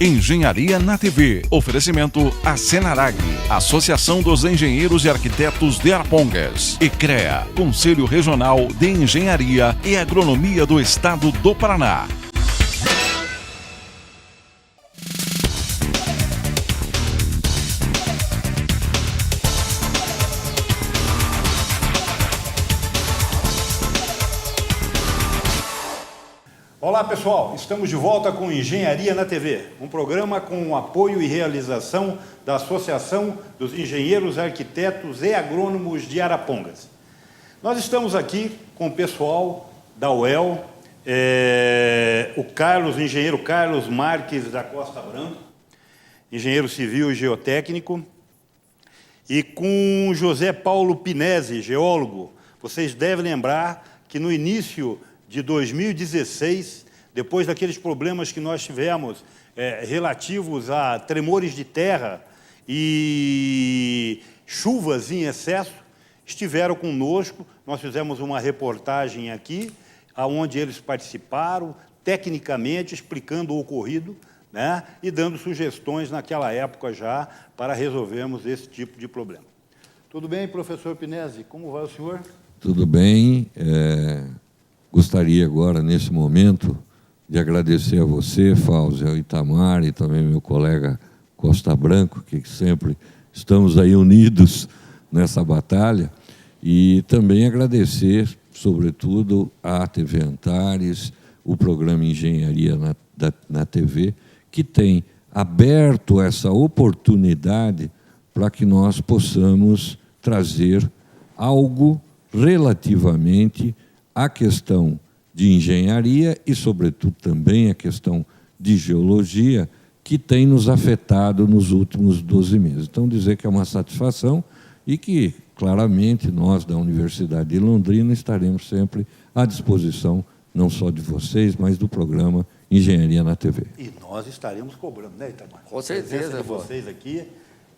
Engenharia na TV. Oferecimento a Senarag, Associação dos Engenheiros e Arquitetos de Arapongas. E CREA, Conselho Regional de Engenharia e Agronomia do Estado do Paraná. Olá pessoal, estamos de volta com Engenharia na TV, um programa com o apoio e realização da Associação dos Engenheiros, Arquitetos e Agrônomos de Arapongas. Nós estamos aqui com o pessoal da UEL, o engenheiro Carlos Marques da Costa Branco, engenheiro civil e geotécnico, e com José Paulo Pinesi, geólogo. Vocês devem lembrar que no início de 2016, depois daqueles problemas que nós tivemos relativos a tremores de terra e chuvas em excesso, estiveram conosco. Nós fizemos uma reportagem aqui, onde eles participaram, tecnicamente, explicando o ocorrido, né, e dando sugestões naquela época já para resolvermos esse tipo de problema. Tudo bem, professor Pinesi? Como vai o senhor? Tudo bem. Gostaria agora, nesse momento, de agradecer a você, Fauzi, ao Itamar e também meu colega Costa Branco, que sempre estamos aí unidos nessa batalha, e também agradecer, sobretudo, à TV Antares, o programa Engenharia na TV, que tem aberto essa oportunidade para que nós possamos trazer algo relativamente à questão de engenharia e, sobretudo, também a questão de geologia, que tem nos afetado nos últimos 12 meses. Então, dizer que é uma satisfação e que, claramente, nós da Universidade de Londrina estaremos sempre à disposição, não só de vocês, mas do programa Engenharia na TV. E nós estaremos cobrando, né, Itamar? Com certeza. De vocês aqui.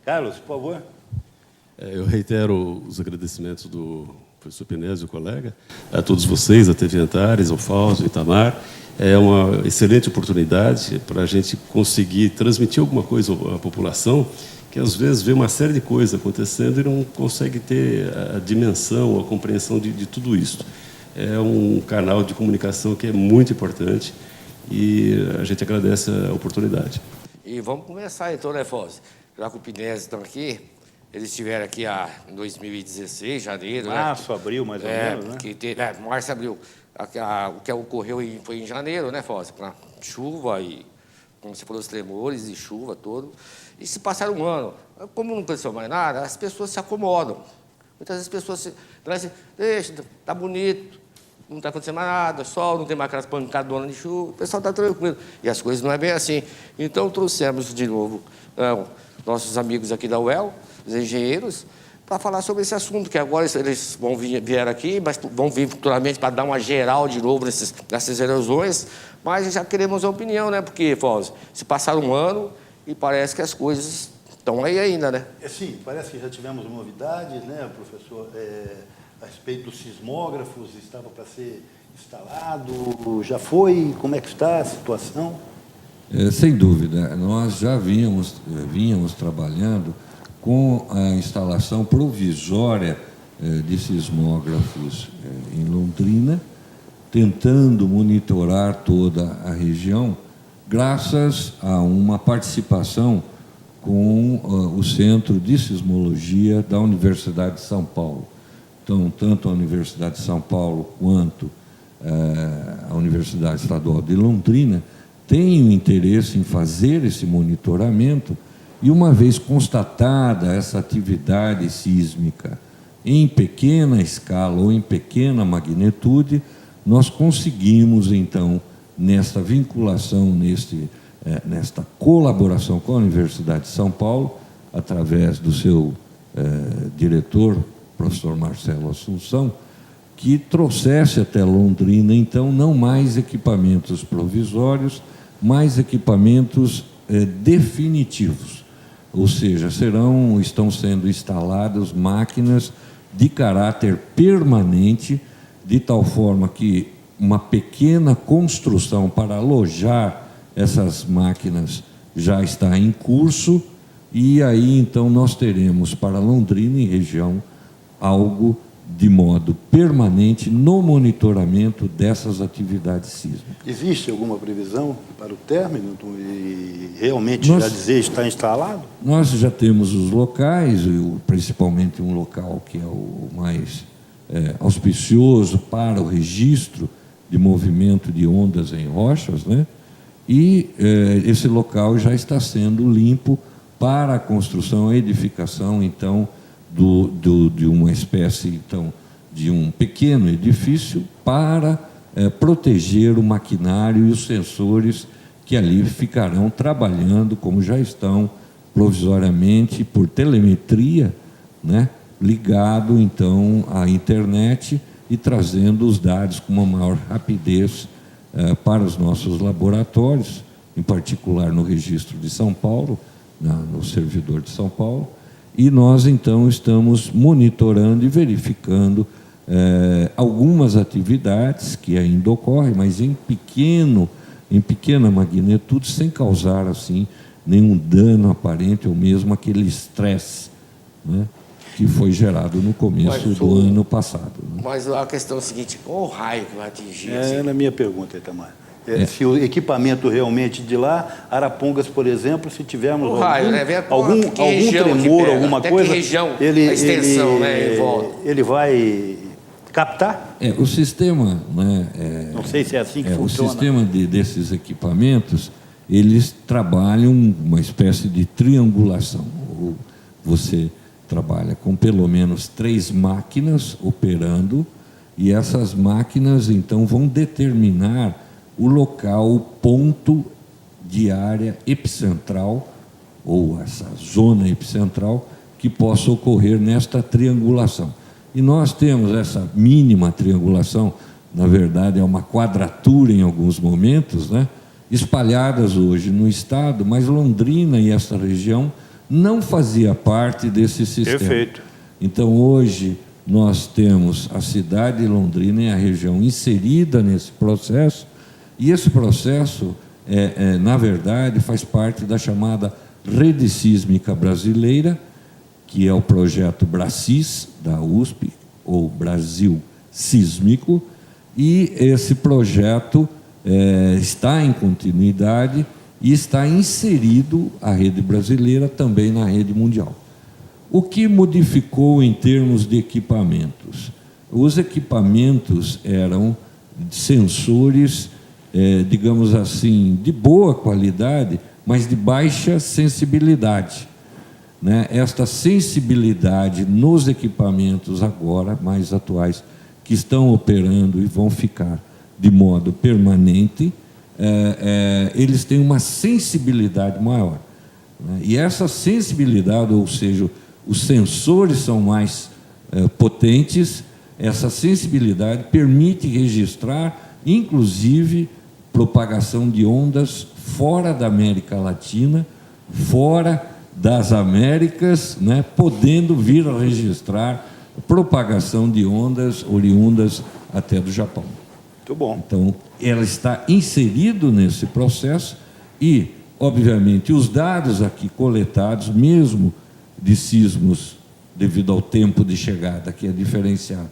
Carlos, por favor. Eu reitero os agradecimentos do professor Pinesi, o colega, a todos vocês, a TV Antares, ao Fauzi, ao Itamar. É uma excelente oportunidade para a gente conseguir transmitir alguma coisa à população, que às vezes vê uma série de coisas acontecendo e não consegue ter a dimensão, a compreensão de tudo isso. É um canal de comunicação que é muito importante e a gente agradece a oportunidade. E vamos começar então, né, Fauzi? Já que o Pinesi estão aqui, eles estiveram aqui em 2016, janeiro. Março, abril, mais ou menos, né? Março, abril. O que ocorreu foi em janeiro, né, Fauzi? Com a chuva e, como você falou, os tremores e chuva todo. E se passar um ano, como não aconteceu mais nada, as pessoas se acomodam. Muitas vezes as pessoas dizem, deixa, tá bonito, não está acontecendo mais nada, sol, não tem mais aquelas pancadonas de chuva, o pessoal está tranquilo. E as coisas não é bem assim. Então, trouxemos de novo nossos amigos aqui da UEL, os engenheiros, para falar sobre esse assunto, que agora eles vieram aqui, mas vão vir futuramente para dar uma geral de novo nessas erosões, mas já queremos a opinião, né? Porque, Fauzi, se passar um ano e parece que as coisas estão aí ainda, né? Sim, parece que já tivemos novidades, né, professor, a respeito dos sismógrafos, estava para ser instalado, já foi? Como é que está a situação? Sem dúvida, nós já vínhamos trabalhando com a instalação provisória de sismógrafos em Londrina, tentando monitorar toda a região, graças a uma participação com o Centro de Sismologia da Universidade de São Paulo. Então, tanto a Universidade de São Paulo quanto a Universidade Estadual de Londrina têm o interesse em fazer esse monitoramento. E uma vez constatada essa atividade sísmica em pequena escala ou em pequena magnitude, nós conseguimos, então, nesta vinculação, nesta colaboração com a Universidade de São Paulo, através do seu diretor, professor Marcelo Assunção, que trouxesse até Londrina, então, não mais equipamentos provisórios, mais equipamentos definitivos. Ou seja, estão sendo instaladas máquinas de caráter permanente, de tal forma que uma pequena construção para alojar essas máquinas já está em curso, e aí então nós teremos para Londrina e região algo de modo permanente no monitoramento dessas atividades sísmicas. Existe alguma previsão para o término e realmente já dizer está instalado? Nós já temos os locais, principalmente um local que é o mais auspicioso para o registro de movimento de ondas em rochas, né? E esse local já está sendo limpo para a construção e edificação, então, de uma espécie, então, de um pequeno edifício para proteger o maquinário e os sensores que ali ficarão trabalhando, como já estão provisoriamente, por telemetria, né, ligado, então, à internet e trazendo os dados com uma maior rapidez para os nossos laboratórios, em particular no registro de São Paulo, no servidor de São Paulo, e nós, então, estamos monitorando e verificando algumas atividades que ainda ocorrem, mas em pequena magnitude, sem causar, assim, nenhum dano aparente ou mesmo aquele estresse, né, que foi gerado no começo do ano passado. Né? Mas a questão é a seguinte, qual o raio que vai atingir? Era a minha pergunta, Itamar. Se o equipamento realmente de lá, Arapongas, por exemplo, se tivermos algum tremor, alguma coisa, a extensão, né, em volta. Ele vai captar? O sistema, né, não sei se é assim que funciona. O sistema desses equipamentos, eles trabalham uma espécie de triangulação. Você trabalha com pelo menos 3 máquinas operando, e essas máquinas, então, vão determinar o local, o ponto de área epicentral, ou essa zona epicentral, que possa ocorrer nesta triangulação. E nós temos essa mínima triangulação, na verdade é uma quadratura em alguns momentos, né, espalhadas hoje no estado, mas Londrina e essa região não fazia parte desse sistema. Perfeito. Então, hoje, nós temos a cidade de Londrina e a região inserida nesse processo, e esse processo, na verdade, faz parte da chamada Rede Sísmica Brasileira, que é o projeto BRASIS, da USP, ou Brasil Sísmico, e esse projeto está em continuidade e está inserido a rede brasileira também na rede mundial. O que modificou em termos de equipamentos? Os equipamentos eram sensores, digamos assim, de boa qualidade, mas de baixa sensibilidade, né? Esta sensibilidade nos equipamentos agora mais atuais, que estão operando e vão ficar de modo permanente, eles têm uma sensibilidade maior, né? E essa sensibilidade, ou seja, os sensores são mais potentes, essa sensibilidade permite registrar, inclusive, propagação de ondas fora da América Latina, fora das Américas, né, podendo vir a registrar propagação de ondas oriundas até do Japão. Muito bom. Então, ela está inserido nesse processo e, obviamente, os dados aqui coletados, mesmo de sismos, devido ao tempo de chegada, que é diferenciado,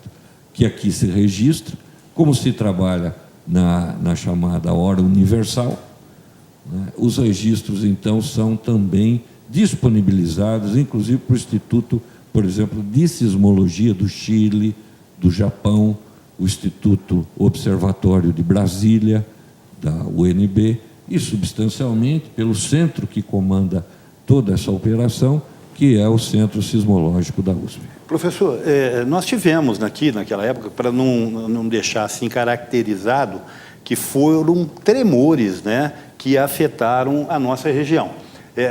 que aqui se registra, como se trabalha na chamada hora universal, né? Os registros, então, são também disponibilizados, inclusive para o Instituto, por exemplo, de Sismologia do Chile, do Japão, o Instituto Observatório de Brasília, da UNB, e, substancialmente, pelo centro que comanda toda essa operação, que é o Centro Sismológico da USP. Professor, nós tivemos aqui, naquela época, para não deixar assim caracterizado, que foram tremores, né, que afetaram a nossa região.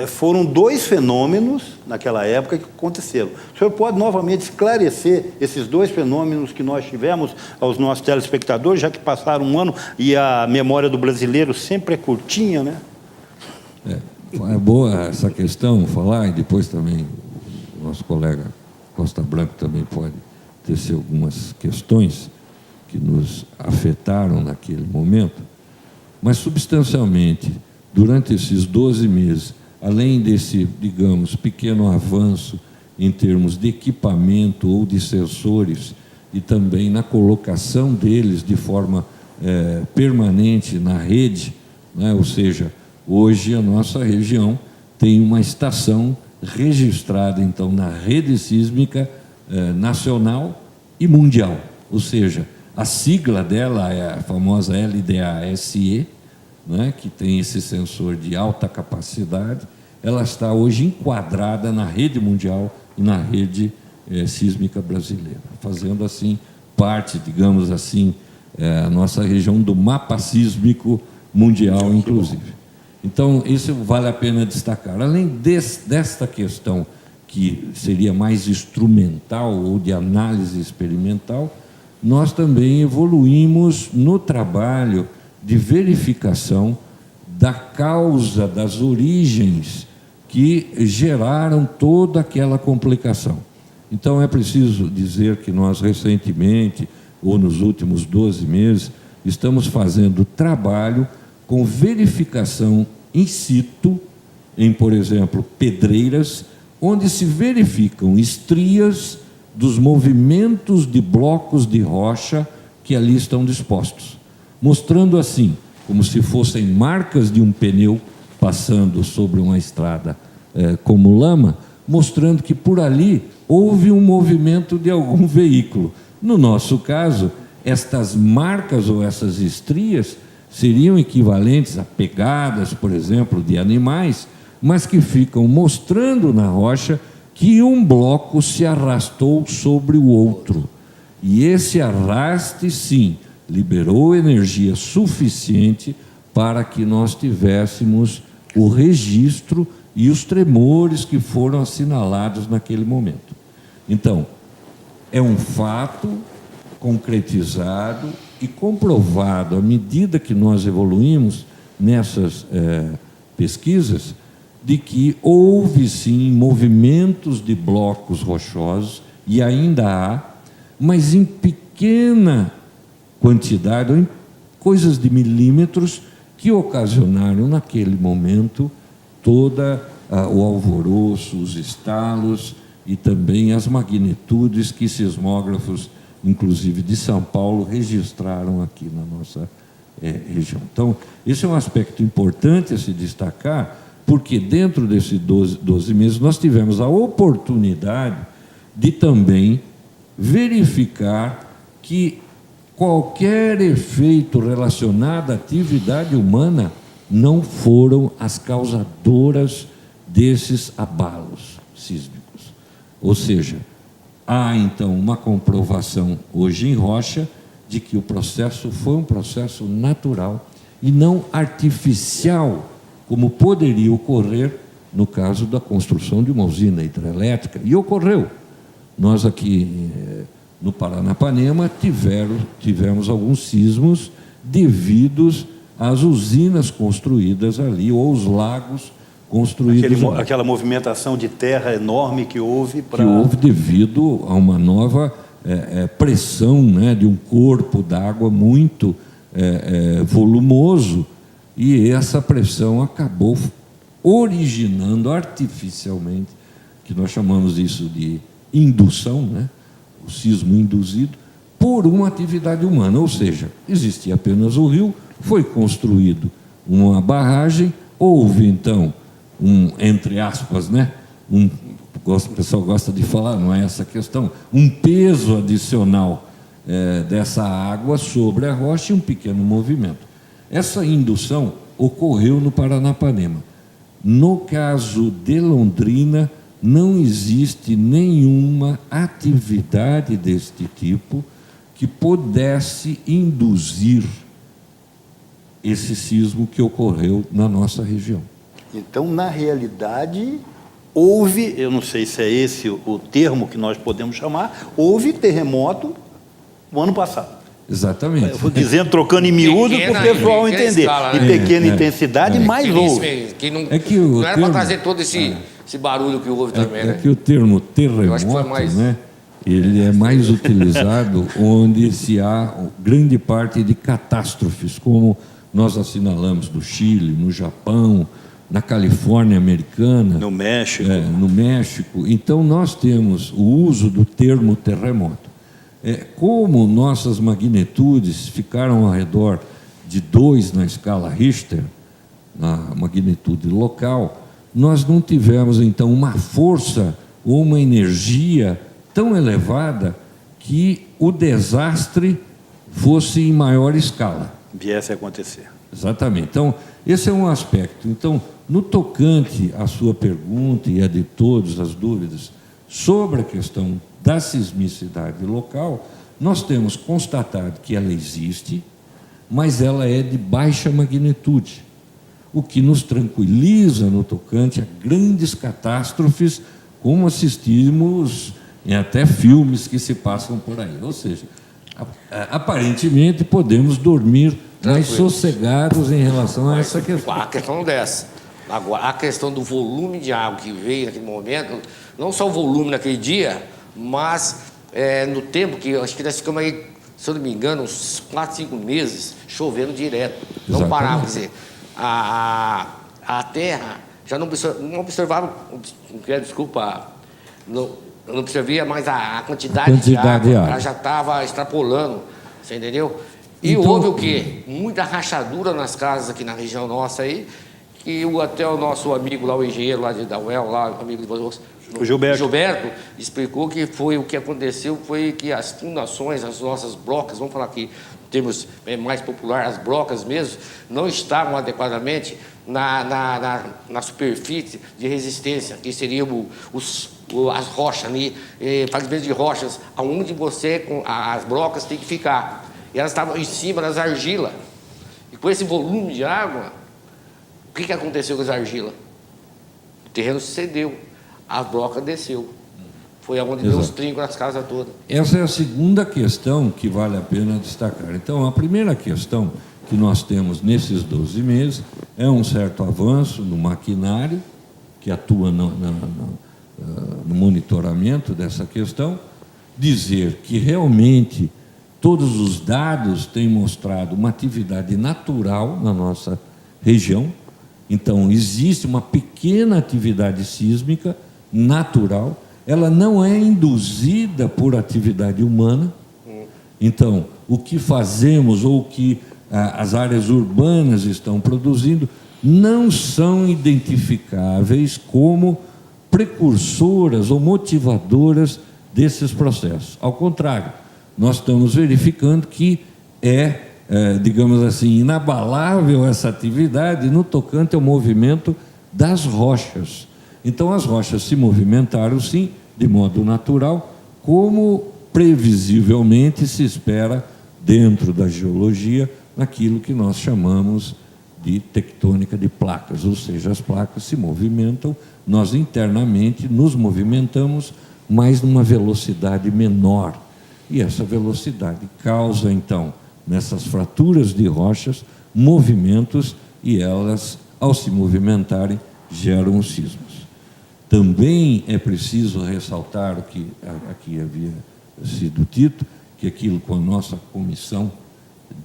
Foram 2 fenômenos, naquela época, que aconteceram. O senhor pode novamente esclarecer esses 2 fenômenos que nós tivemos aos nossos telespectadores, já que passaram um ano e a memória do brasileiro sempre é curtinha, né? É boa essa questão, falar, e depois também o nosso colega Costa Branco também pode tecer algumas questões que nos afetaram naquele momento, mas substancialmente durante esses 12 meses, além desse, digamos, pequeno avanço em termos de equipamento ou de sensores, e também na colocação deles de forma permanente na rede, né? Ou seja, hoje a nossa região tem uma estação registrada, então, na rede sísmica nacional e mundial. Ou seja, a sigla dela é a famosa LDASE, né? Que tem esse sensor de alta capacidade. Ela está hoje enquadrada na rede mundial e na rede sísmica brasileira, fazendo assim parte, digamos assim, a nossa região do mapa sísmico mundial, inclusive. Então, isso vale a pena destacar. Além desta questão, que seria mais instrumental ou de análise experimental, nós também evoluímos no trabalho de verificação da causa, das origens que geraram toda aquela complicação. Então, é preciso dizer que nós recentemente, ou nos últimos 12 meses, estamos fazendo trabalho com verificação in situ, em, por exemplo, pedreiras, onde se verificam estrias dos movimentos de blocos de rocha que ali estão dispostos, mostrando assim, como se fossem marcas de um pneu passando sobre uma estrada como lama, mostrando que por ali houve um movimento de algum veículo. No nosso caso, estas marcas ou essas estrias seriam equivalentes a pegadas, por exemplo, de animais, mas que ficam mostrando na rocha que um bloco se arrastou sobre o outro. E esse arraste, sim, liberou energia suficiente para que nós tivéssemos o registro e os tremores que foram assinalados naquele momento. Então, é um fato concretizado e comprovado à medida que nós evoluímos nessas pesquisas, de que houve sim movimentos de blocos rochosos, e ainda há, mas em pequena quantidade, ou em coisas de milímetros, que ocasionaram naquele momento toda o alvoroço, os estalos e também as magnitudes que sismógrafos, inclusive de São Paulo, registraram aqui na nossa região. Então, esse é um aspecto importante a se destacar, porque dentro desses 12 meses nós tivemos a oportunidade de também verificar que qualquer efeito relacionado à atividade humana não foram as causadoras desses abalos sísmicos. Ou seja, há então uma comprovação hoje em Rocha de que o processo foi um processo natural e não artificial, como poderia ocorrer no caso da construção de uma usina hidrelétrica. E ocorreu. Nós aqui no Paranapanema tivemos alguns sismos devidos às usinas construídas ali, ou os lagos construídos ali. Aquela movimentação de terra enorme que houve que houve devido a uma nova pressão, né, de um corpo d'água muito volumoso, e essa pressão acabou originando artificialmente, que nós chamamos isso de indução, né, o sismo induzido, por uma atividade humana. Ou seja, existia apenas o rio, foi construído uma barragem, houve então entre aspas, né, o pessoal gosta de falar, não é essa a questão, um peso adicional dessa água sobre a rocha e um pequeno movimento. Essa indução ocorreu no Paranapanema. No caso de Londrina, não existe nenhuma atividade deste tipo que pudesse induzir esse sismo que ocorreu na nossa região. Então, na realidade, houve, eu não sei se é esse o termo que nós podemos chamar, houve terremoto no ano passado. Exatamente. Eu vou dizendo, trocando em miúdo para o pessoal entender. Escala, né? Em pequena intensidade, mas houve. Não era para trazer todo esse barulho que houve também, né? É que o termo terremoto, né, ele é mais utilizado onde se há grande parte de catástrofes, como, nós assinalamos no Chile, no Japão, na Califórnia americana, No México. no México. Então, nós temos o uso do termo terremoto. Como nossas magnitudes ficaram ao redor de 2 na escala Richter, na magnitude local, nós não tivemos, então, uma força ou uma energia tão elevada que o desastre fosse em maior escala. Viesse a acontecer. Exatamente. Então, esse é um aspecto. Então, no tocante à sua pergunta e a de todos as dúvidas sobre a questão da sismicidade local, nós temos constatado que ela existe, mas ela é de baixa magnitude, o que nos tranquiliza no tocante a grandes catástrofes, como assistimos em até filmes que se passam por aí. Ou seja, aparentemente podemos dormir mais sossegados em relação a essa questão. A questão dessa. Agora, a questão do volume de água que veio naquele momento, não só o volume naquele dia, mas no tempo que acho que nós ficamos aí, se eu não me engano, uns 4, 5 meses chovendo direto. Não Exatamente. parava, quer dizer, a terra já não observava, desculpa, não observia mais a quantidade de água, ela já estava extrapolando, você entendeu? E então, houve o quê? Muita rachadura nas casas aqui na região nossa aí, que até o nosso amigo lá, o engenheiro lá da UEL, lá, amigo de vocês, O Gilberto explicou que foi o que aconteceu, foi que as fundações, as nossas brocas, vamos falar aqui em termos mais popular, as brocas mesmo, não estavam adequadamente na superfície de resistência, que seriam as rochas ali, fragmentos de rochas, aonde as brocas têm que ficar. E elas estavam em cima das argilas. E com esse volume de água, o que aconteceu com as argilas? O terreno se cedeu, a broca desceu. Foi onde deu os trincos nas casas todas. Essa é a segunda questão que vale a pena destacar. Então, a primeira questão que nós temos nesses 12 meses é um certo avanço no maquinário que atua no monitoramento dessa questão, dizer que realmente todos os dados têm mostrado uma atividade natural na nossa região. Então, existe uma pequena atividade sísmica natural, ela não é induzida por atividade humana. Então, o que fazemos ou o que as áreas urbanas estão produzindo não são identificáveis como precursoras ou motivadoras desses processos. Ao contrário, nós estamos verificando que digamos assim, inabalável essa atividade no tocante ao movimento das rochas. Então, as rochas se movimentaram, sim, de modo natural, como previsivelmente se espera dentro da geologia, naquilo que nós chamamos de tectônica de placas, ou seja, as placas se movimentam, nós internamente nos movimentamos, mas numa velocidade menor. E essa velocidade causa, então, nessas fraturas de rochas, movimentos, e elas, ao se movimentarem, geram os sismos. Também é preciso ressaltar o que aqui havia sido dito, que aquilo com a nossa comissão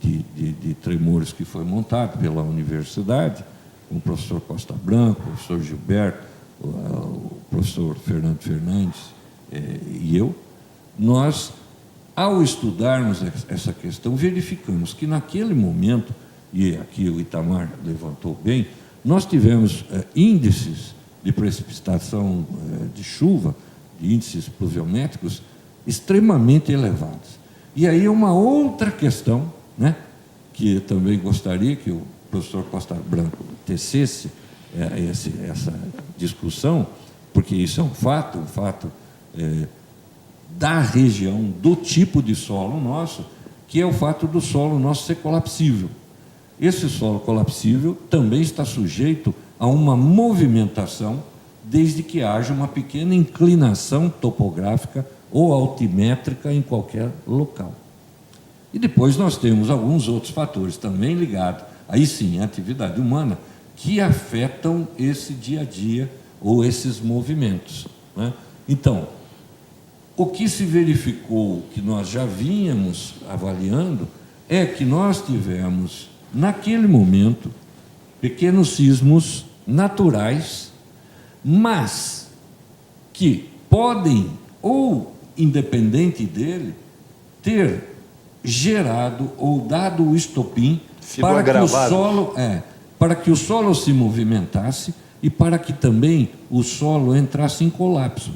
de tremores que foi montado pela universidade, com o professor Costa Branco, o professor Gilberto, o professor Fernando Fernandes e eu, nós, ao estudarmos essa questão, verificamos que naquele momento, e aqui o Itamar levantou bem, nós tivemos índices de precipitação de chuva, de índices pluviométricos extremamente elevados. E aí uma outra questão, né, que eu também gostaria que o professor Costa Branco tecesse essa discussão, porque isso é um fato da região, do tipo de solo nosso, que é o fato do solo nosso ser colapsível. Esse solo colapsível também está sujeito a uma movimentação, desde que haja uma pequena inclinação topográfica ou altimétrica em qualquer local. E depois nós temos alguns outros fatores também ligados, aí sim, à atividade humana, que afetam esse dia a dia ou esses movimentos, né? Então, o que se verificou, que nós já vínhamos avaliando, é que nós tivemos naquele momento, pequenos sismos naturais, mas que podem, ou independente dele, ter gerado ou dado o estopim para que o solo se movimentasse e para que também o solo entrasse em colapso.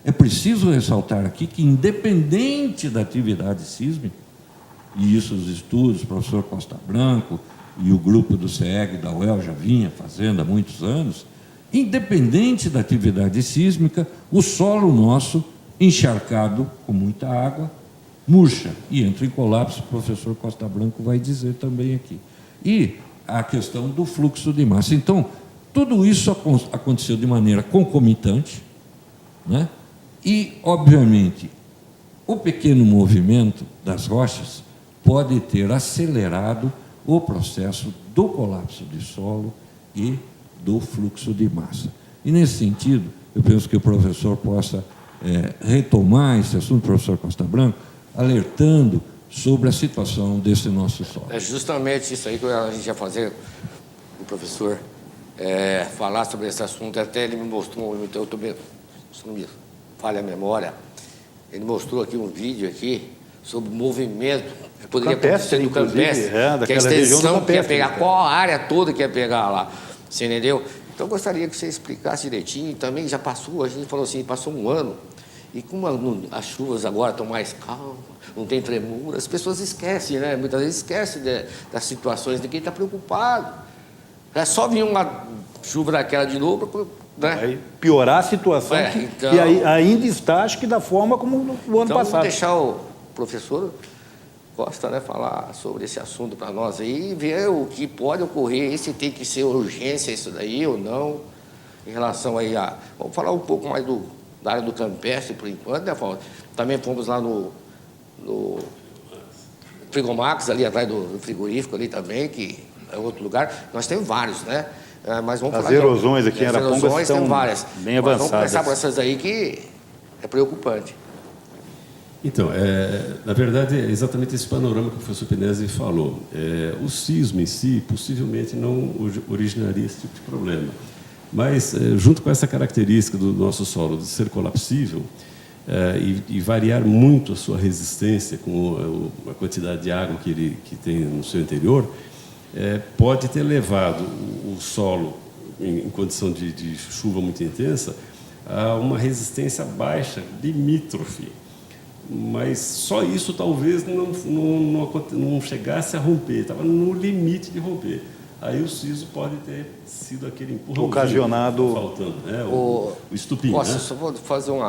É preciso ressaltar aqui que, independente da atividade sísmica, e isso os estudos, o professor Costa Branco e o grupo do CEG da UEL já vinha fazendo há muitos anos, independente da atividade sísmica, o solo nosso, encharcado com muita água, murcha e entra em colapso. O professor Costa Branco vai dizer também aqui. E a questão do fluxo de massa. Então, tudo isso aconteceu de maneira concomitante, né? E, obviamente, o pequeno movimento das rochas pode ter acelerado o processo do colapso de solo e do fluxo de massa. E, nesse sentido, eu penso que o professor possa retomar esse assunto, professor Costa Branco, alertando sobre a situação desse nosso solo. É justamente isso aí que a gente ia fazer, o professor falar sobre esse assunto. Até ele me mostrou, eu também, se não me falha a memória, ele mostrou aqui um vídeo aqui sobre o movimento que poderia acontecer do Campestre, que a extensão que ia pegar, qual a área toda que ia pegar lá, você entendeu? Então, eu gostaria que você explicasse direitinho. Também já passou, a gente falou assim, passou um ano, e como as chuvas agora estão mais calmas, não tem tremor, as pessoas esquecem, né? Muitas vezes esquecem das situações, ninguém está preocupado. É só vir uma chuva daquela de novo, né? Vai piorar a situação, então, que ainda está, acho que da forma como no ano passado. Vamos deixar o professor Costa, né, falar sobre esse assunto para nós aí, e ver o que pode ocorrer, se tem que ser urgência isso daí ou não, em relação aí a... Vamos falar um pouco mais da área do Campestre, por enquanto, né, Fausto? Também fomos lá no Frigomax, ali atrás do frigorífico ali também, que é outro lugar. Nós temos vários, né? Mas vamos falar... As erosões aqui em Arapongas estão bem avançadas. Vamos começar por essas aí que é preocupante. Então, na verdade, é exatamente esse panorama que o professor Penese falou. O sismo em si, possivelmente, não originaria esse tipo de problema. Mas, junto com essa característica do nosso solo de ser colapsível e variar muito a sua resistência com a quantidade de água que tem no seu interior, pode ter levado o solo, em condição de chuva muito intensa, a uma resistência baixa, limítrofe. Mas só isso talvez não chegasse a romper, estava no limite de romper. Aí o sismo pode ter sido aquele empurrão ocasionado, faltando, né? O estupim. Nossa, né? só vou fazer um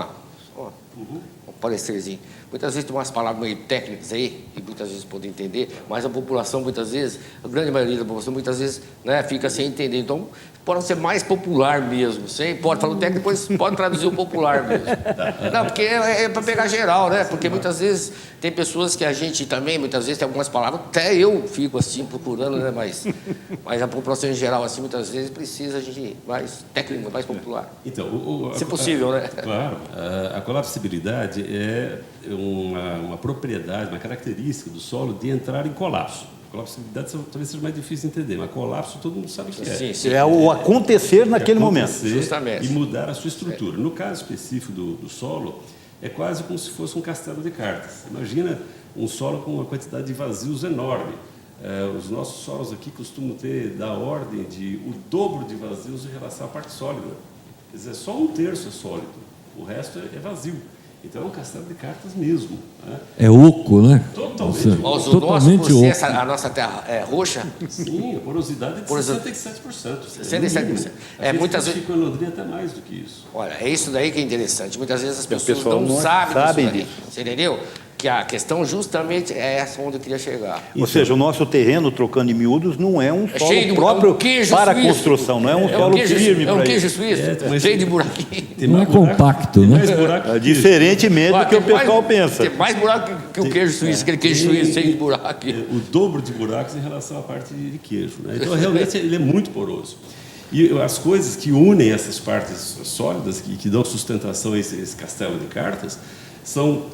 parecerzinho. Muitas vezes tem umas palavras meio técnicas aí, e muitas vezes podem entender, mas a população, muitas vezes, a grande maioria da população, muitas vezes, né, fica sem entender. Então, pode ser mais popular mesmo. Você pode falar o técnico, depois pode traduzir o popular mesmo. Não, porque é para pegar geral, né? Porque muitas vezes tem pessoas que a gente também, muitas vezes tem algumas palavras, até eu fico assim procurando, né? Mas a população em geral, assim, muitas vezes precisa de mais técnico, mais popular. Então, se possível, né? Claro. A colapsibilidade é uma propriedade, uma característica do solo de entrar em colapso. Colapsibilidade talvez seja mais difícil de entender, mas colapso todo mundo sabe o que é. Sim. É o acontecer naquele momento. Justamente. E mudar a sua estrutura. No caso específico do solo, é quase como se fosse um castelo de cartas. Imagina um solo com uma quantidade de vazios enorme. Os nossos solos aqui costumam ter da ordem de o dobro de vazios em relação à parte sólida. Quer dizer, só um terço é sólido, o resto é vazio. Então é um castelo de cartas mesmo. Né? É oco, né? Totalmente oco. Totalmente oco. A nossa terra é roxa? Sim, a porosidade é de 67%. 67%. Muitas vezes ficou em Londrina até mais do que isso. Olha, é isso daí que é interessante. Muitas vezes as pessoas não sabem disso. Você entendeu? Que a questão justamente é essa onde eu queria chegar. Ou seja, o nosso terreno, trocando em miúdos, não é um solo próprio para a construção, não é um solo firme. É um queijo suíço, cheio de buraquinho. Não é compacto, né? Diferentemente do que o pessoal pensa. Tem mais buraco que o queijo suíço, aquele queijo suíço cheio de buraco. O dobro de buracos em relação à parte de queijo. Né? Então, realmente, ele é muito poroso. E as coisas que unem essas partes sólidas, que dão sustentação a esse castelo de cartas, São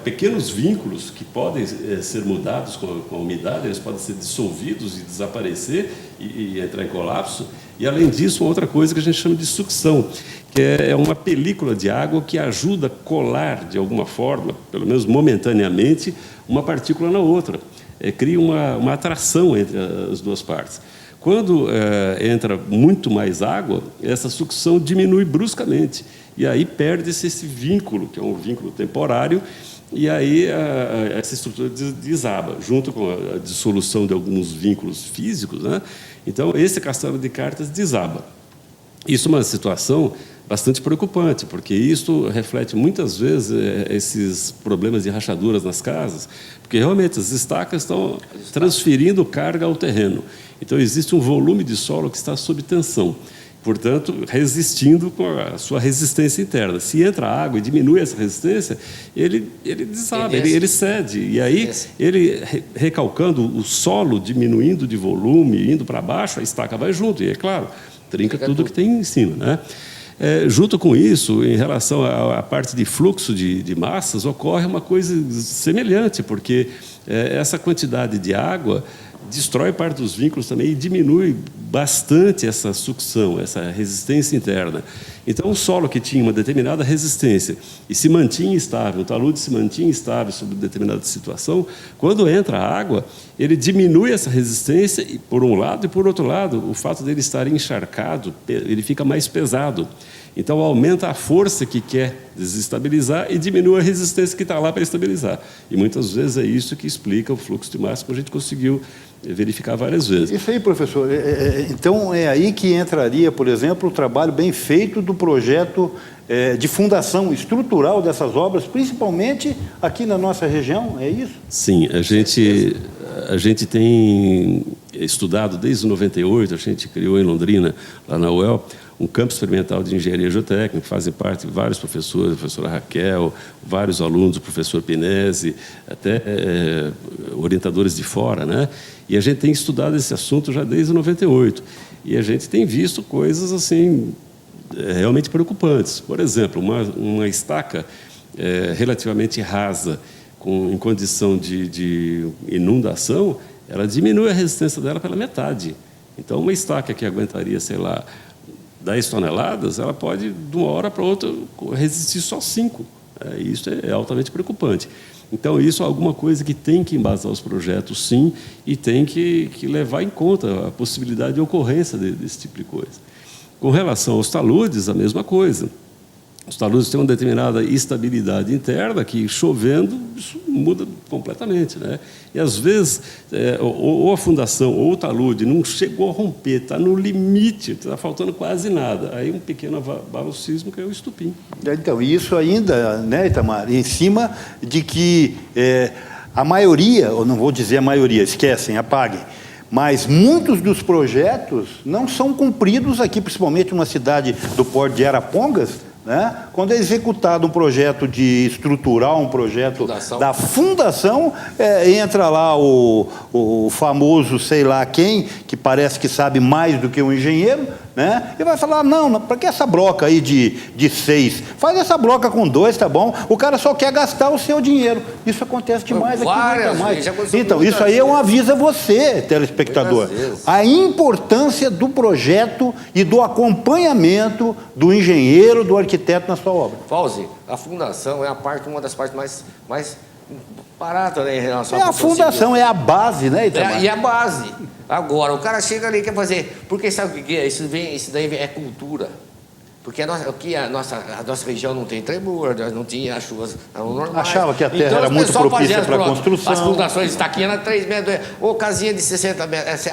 pequenos vínculos que podem ser mudados com a umidade, eles podem ser dissolvidos e desaparecer e entrar em colapso. E, além disso, uma outra coisa que a gente chama de sucção, que é uma película de água que ajuda a colar, de alguma forma, pelo menos momentaneamente, uma partícula na outra. Cria uma atração entre as duas partes. Quando entra muito mais água, essa sucção diminui bruscamente. E aí perde-se esse vínculo, que é um vínculo temporário, e aí essa estrutura desaba, junto com a dissolução de alguns vínculos físicos, né? Então, esse castelo de cartas desaba. Isso é uma situação bastante preocupante, porque isso reflete muitas vezes esses problemas de rachaduras nas casas, porque realmente as estacas estão transferindo carga ao terreno. Então, existe um volume de solo que está sob tensão, portanto, resistindo com a sua resistência interna. Se entra água e diminui essa resistência, ele desaba, ele cede. E aí, ele recalcando o solo, diminuindo de volume, indo para baixo, a estaca vai junto. E, é claro, trinca tudo que tem em cima, né? Junto com isso, em relação à parte de fluxo de massas, ocorre uma coisa semelhante, porque essa quantidade de água destrói parte dos vínculos também e diminui bastante essa sucção, essa resistência interna. Então, o solo que tinha uma determinada resistência e se mantinha estável, o talude se mantinha estável sob determinada situação, quando entra a água, ele diminui essa resistência, por um lado, e por outro lado, o fato dele estar encharcado, ele fica mais pesado. Então, aumenta a força que quer desestabilizar e diminui a resistência que está lá para estabilizar. E muitas vezes é isso que explica o fluxo de massa, como a gente conseguiu verificar várias vezes. Isso aí, professor. Então, é aí que entraria, por exemplo, o trabalho bem feito do projeto de fundação estrutural dessas obras, principalmente aqui na nossa região, é isso? Sim, a gente tem estudado desde 98, a gente criou em Londrina, lá na UEL, um campo experimental de engenharia geotécnica, fazem parte vários professores, a professora Raquel, vários alunos, o professor Pinesi, até orientadores de fora, né? E a gente tem estudado esse assunto já desde 98. E a gente tem visto coisas assim realmente preocupantes. Por exemplo, uma estaca relativamente rasa, em condição de inundação, ela diminui a resistência dela pela metade. Então, uma estaca que aguentaria, sei lá, 10 toneladas, ela pode, de uma hora para outra, resistir só 5. Isso é altamente preocupante. Então, isso é alguma coisa que tem que embasar os projetos, sim, e tem que levar em conta a possibilidade de ocorrência desse tipo de coisa. Com relação aos taludes, a mesma coisa. Os taludes têm uma determinada estabilidade interna que, chovendo, isso muda completamente, né? E, às vezes, ou a fundação ou o talude não chegou a romper, está no limite, está faltando quase nada. Aí, um pequeno abalo sísmico é o estupim. Então, isso ainda, né, Itamar, em cima de que a maioria, ou não vou dizer a maioria, esquecem, apaguem, mas muitos dos projetos não são cumpridos aqui, principalmente numa cidade do porto de Arapongas, né? Quando é executado um projeto de estrutural, um projeto da fundação, entra lá o famoso sei lá quem, que parece que sabe mais do que o engenheiro, né? E vai falar, não, para que essa broca aí de 6? Faz essa broca com 2, tá bom? O cara só quer gastar o seu dinheiro. Isso acontece demais aqui. Então, isso aí é um aviso a você, telespectador. A importância do projeto e do acompanhamento do engenheiro, do arquiteto na sua obra. Fauzi, a fundação é uma das partes mais baratas, né, em relação a fundação, é a base, né, Itamar? E a base. Agora, o cara chega ali e quer fazer... Porque sabe o que é? Isso daí é cultura. Porque a nossa região não tem tremor, não tinha as chuvas normais. Achava que a terra era muito propícia para a construção. As fundações estaquinhas eram 3 metros, ou casinha de 60 metros. Essa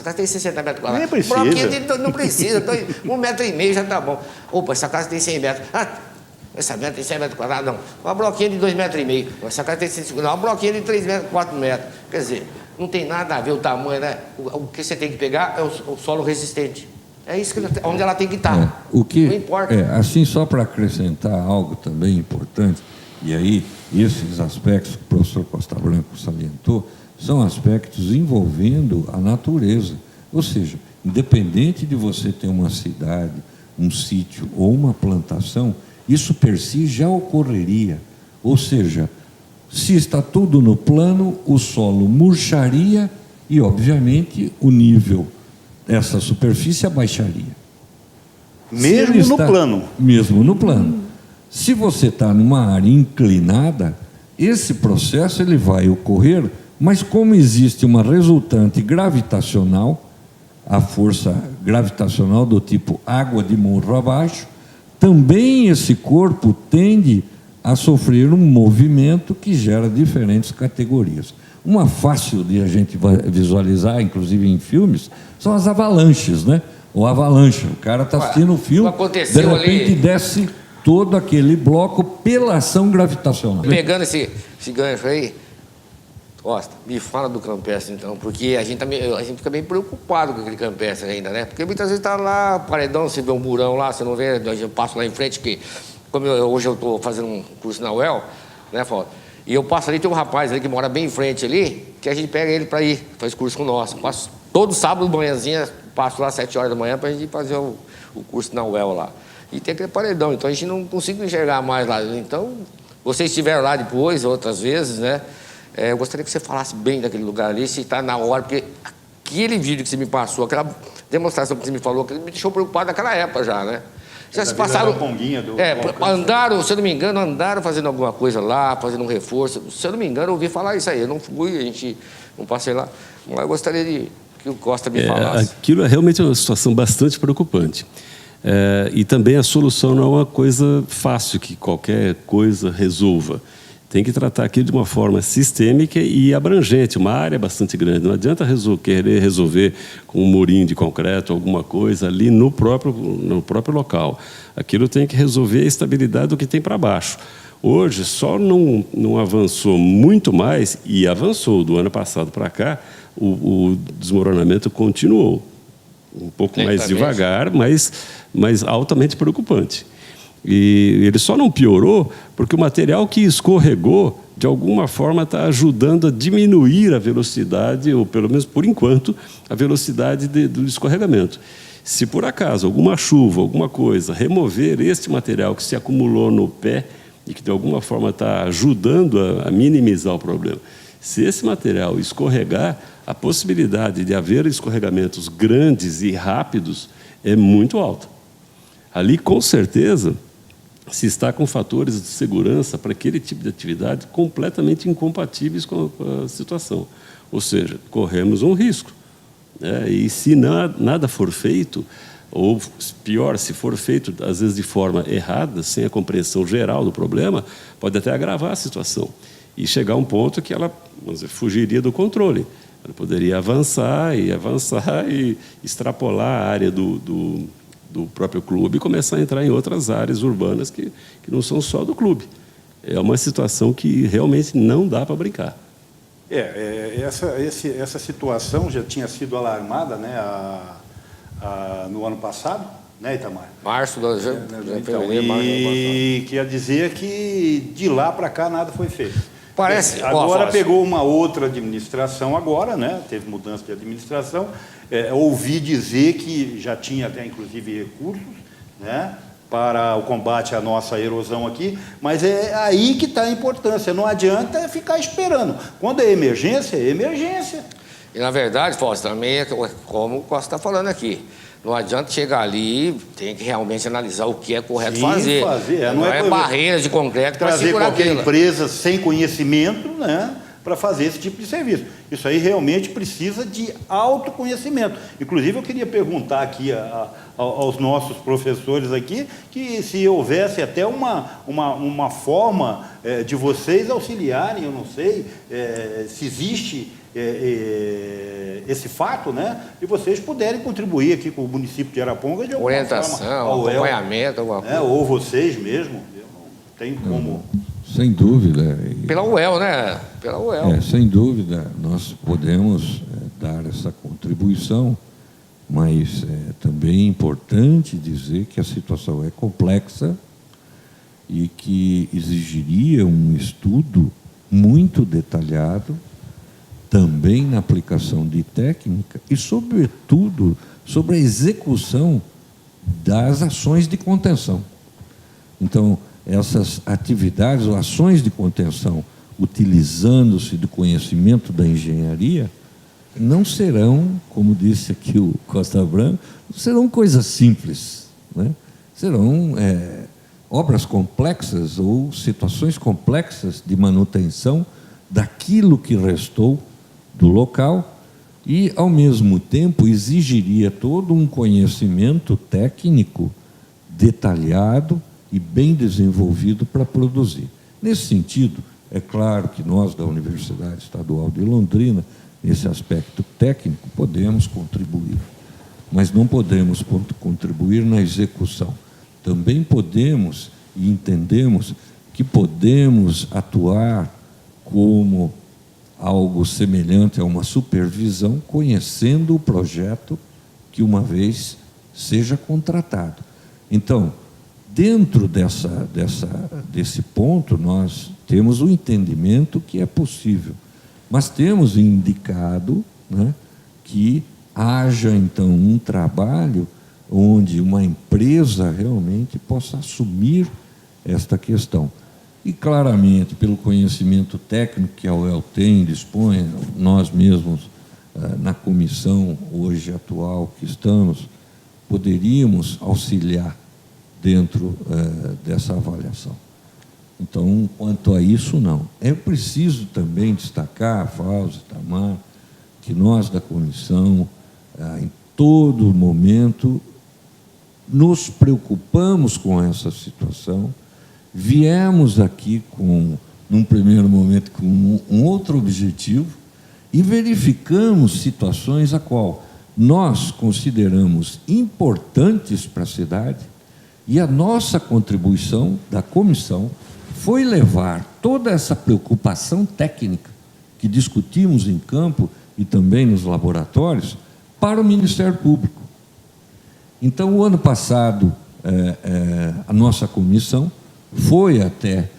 casa tem 60 metros quadrados. Nem precisa. Não precisa, 1,5 metro já tá bom. Opa, essa casa tem 100 metros. Essa meta tem 100 metros quadrados, não. Uma bloquinha de 2,5 metros. Essa casa tem 150. Não, uma bloquinha de 3 metros, 4 metros. Quer dizer, não tem nada a ver o tamanho, né? O que você tem que pegar é o solo resistente. É isso onde ela tem que estar. Não importa. Assim, só para acrescentar algo também importante, e aí esses aspectos que o professor Costa Branco salientou, são aspectos envolvendo a natureza. Ou seja, independente de você ter uma cidade, um sítio ou uma plantação, isso per si já ocorreria. Ou seja, se está tudo no plano, o solo murcharia e, obviamente, o nível dessa superfície abaixaria. Mesmo no plano. Mesmo no plano. Se você está numa área inclinada, esse processo ele vai ocorrer, mas como existe uma resultante gravitacional, a força gravitacional do tipo água de morro abaixo, também esse corpo tende a sofrer um movimento que gera diferentes categorias. Uma fácil de a gente visualizar, inclusive em filmes, são as avalanches, né? Ou avalanche. O cara está assistindo um filme, de repente desce todo aquele bloco pela ação gravitacional. Pegando esse gancho aí, Costa, me fala do campestre então, porque a gente fica bem preocupado com aquele campestre ainda, né? Porque muitas vezes está lá, paredão, você vê um murão lá, você não vê, eu passo lá em frente, que como hoje eu estou fazendo um curso na UEL, né, Fausto? E eu passo ali, tem um rapaz ali que mora bem em frente ali, que a gente pega ele para ir, faz curso com nós. Passo todo sábado de manhãzinha, passo lá às 7 horas da manhã para a gente fazer o curso na UEL lá. E tem aquele paredão, então a gente não consegue enxergar mais lá. Então, vocês estiveram lá depois, outras vezes, né? Eu gostaria que você falasse bem daquele lugar ali, se está na hora, porque aquele vídeo que você me passou, aquela demonstração que você me falou, que me deixou preocupado naquela época já, né? Já se passaram. Andaram, se eu não me engano, andaram fazendo alguma coisa lá, fazendo um reforço. Se eu não me engano, eu ouvi falar isso aí. Eu não fui, a gente não passei lá. Mas eu gostaria que o Costa me falasse. Aquilo é realmente uma situação bastante preocupante. E também a solução não é uma coisa fácil, que qualquer coisa resolva. Tem que tratar aquilo de uma forma sistêmica e abrangente, uma área bastante grande. Não adianta querer resolver com um murinho de concreto, alguma coisa ali no próprio local. Aquilo tem que resolver a estabilidade do que tem para baixo. Hoje só não avançou muito mais, e avançou do ano passado para cá, o desmoronamento continuou. Um pouco mais devagar, mas altamente preocupante. E ele só não piorou porque o material que escorregou, de alguma forma, está ajudando a diminuir a velocidade, ou pelo menos por enquanto, a velocidade do escorregamento. Se por acaso alguma chuva, alguma coisa, remover este material que se acumulou no pé e que de alguma forma está ajudando a minimizar o problema, se esse material escorregar, a possibilidade de haver escorregamentos grandes e rápidos é muito alta. Ali, com certeza, se está com fatores de segurança para aquele tipo de atividade completamente incompatíveis com a situação. Ou seja, corremos um risco. E se nada for feito, ou pior, se for feito, às vezes de forma errada, sem a compreensão geral do problema, pode até agravar a situação. E chegar a um ponto que ela, vamos dizer, fugiria do controle. Ela poderia avançar e extrapolar a área do próprio clube e começar a entrar em outras áreas urbanas que não são só do clube. É uma situação que realmente não dá para brincar. Essa situação já tinha sido alarmada, né, no ano passado, né, Itamar? Março do ano. E quer dizer que de lá para cá nada foi feito. Parece. Agora pegou uma outra administração agora, né? Teve mudança de administração. Ouvi dizer que já tinha até inclusive recursos, né, para o combate à nossa erosão aqui, mas é aí que está a importância. Não adianta ficar esperando. Quando é emergência, é emergência. E na verdade, Fausto, também é como o Costa está falando aqui. Não adianta chegar ali, tem que realmente analisar o que é correto fazer. Não é barreiras de concreto para segurar qualquer empresa sem conhecimento, né, para fazer esse tipo de serviço. Isso aí realmente precisa de autoconhecimento. Inclusive, eu queria perguntar aqui aos nossos professores aqui, que se houvesse até uma forma de vocês auxiliarem, eu não sei se existe esse fato, né, e vocês puderem contribuir aqui com o município de Arapongas de alguma orientação, forma, acompanhamento, alguma coisa. Ou vocês mesmo, eu não tenho como... Sem dúvida. Pela UEL, né? Pela UEL. Sem dúvida, nós podemos dar essa contribuição, mas também é importante dizer que a situação é complexa e que exigiria um estudo muito detalhado, também na aplicação de técnica e, sobretudo, sobre a execução das ações de contenção. Então, essas atividades ou ações de contenção, utilizando-se do conhecimento da engenharia, não serão, como disse aqui o Costa Branco, não serão coisas simples, né? Serão obras complexas ou situações complexas de manutenção daquilo que restou do local e, ao mesmo tempo, exigiria todo um conhecimento técnico detalhado e bem desenvolvido para produzir. Nesse sentido, é claro que nós, da Universidade Estadual de Londrina, nesse aspecto técnico, podemos contribuir, mas não podemos contribuir na execução. Também podemos e entendemos que podemos atuar como algo semelhante a uma supervisão, conhecendo o projeto que uma vez seja contratado. Então, dentro desse ponto, nós temos o entendimento que é possível, mas temos indicado, né, que haja, então, um trabalho onde uma empresa realmente possa assumir esta questão. E, claramente, pelo conhecimento técnico que a UEL tem, dispõe, nós mesmos, na comissão hoje atual que estamos, poderíamos auxiliar dentro dessa avaliação. Então, quanto a isso, não. É preciso também destacar, Fausto, Itamar, que nós da comissão, em todo momento, nos preocupamos com essa situação, viemos aqui num primeiro momento, com um outro objetivo e verificamos situações a qual nós consideramos importantes para a cidade e a nossa contribuição da comissão foi levar toda essa preocupação técnica que discutimos em campo e também nos laboratórios para o Ministério Público. Então, o ano passado, a nossa comissão foi até